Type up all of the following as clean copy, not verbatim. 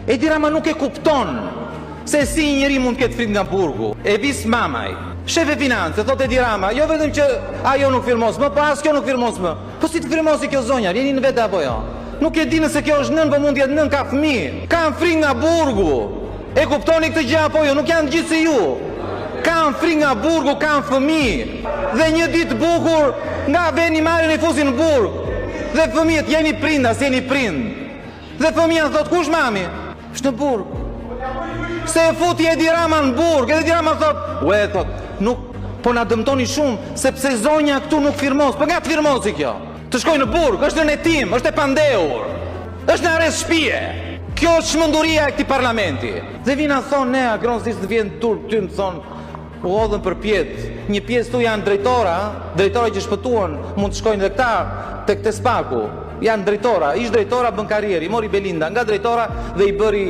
Edi Rama nuk e kupton se si një njeri mund ketë frikë nga burgu. E vis mamaj, shefe financë, thot Edi Rama, jo vetëm që ajo nuk firmos më, po as kjo nuk firmos më. Po si të firmosi kjo zonja, jeni në vete apo jo? Nuk e di nëse kjo është nën, po mund jetë nën, ka fëmijë. Kanë frikë nga burgu. E kuptoni këtë gjë apo jo? Nuk janë gjithë si ju. Kanë frikë nga burgu, kanë fëmijë. Dhe një ditë bukur nga veni marrin e fusin në burg. Dhe fëmijët jeni prindas, jeni prind. Dhe fëmija thot, kush mami? Është në burg. Se e futi Edi Rama në burg. Edi Rama thot, thot, nuk, po na dëmtoni shumë, sepse zonja këtu nuk firmos. Po nga të firmosi kjo? Të shkoj në burg, është në netim, është e pandehur, është në arrest shtëpie. Kjo është çmenduria e këtij parlamenti. Dhe vina thonë, ne agronësisht të vjen turp ty më thonë, u hodhën për pjetë. Një pjesë tu janë drejtora që shpëtuan, mund të shkojnë dhe këta tek Tespaku. Janë drejtora, ish drejtora bën karrierë, i mori Belinda nga drejtora dhe i bëri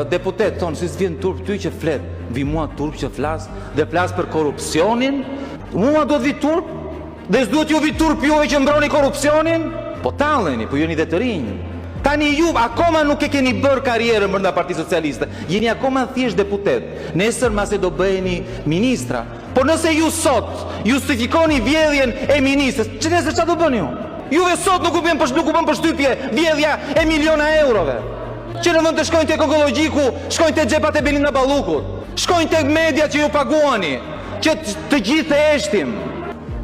deputet. Thonë, si s'vjen turp ty që flet, vi mua turp që flas dhe flas për korrupsionin. Mua do të vi turp? Dhe s'duhet ju vi turp juve që mbroni korrupsionin? Po talleni, po jeni dhe të rinj. Tani ju akoma nuk e keni bërë karrierën brenda Partisë Socialiste. Jeni akoma thjesht deputet. Nesër mase do bëheni ministra. Po nëse ju sot justifikoni vjedhjen e ministrës, nesër çfarë do bëni ju? Juve sot nuk u bën përshtypje vjedhja e miliona eurove. Që në vend të shkojnë tek onkologjiku, shkojnë tek xhepat e Belinda Ballukut, shkojnë tek media që ju paguani, që të gjithë e eshtim.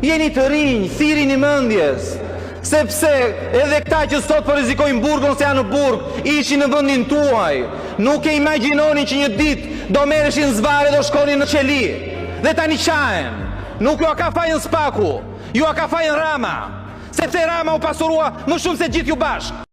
Jeni të rinj, thirrini mendjes, sepse edhe këta që sot po rrezikojnë burgun se janë në burg, ishin në vendin tuaj. Nuk e imagjinoni që një ditë do merreshin zvarre do shkonin në qeli. Dhe tani qahen. Nuk ju a ka fajin Spaku, ju a ka fajin Rama. Sepse Rama u pasurua më shumë se gjithë ju bashkë.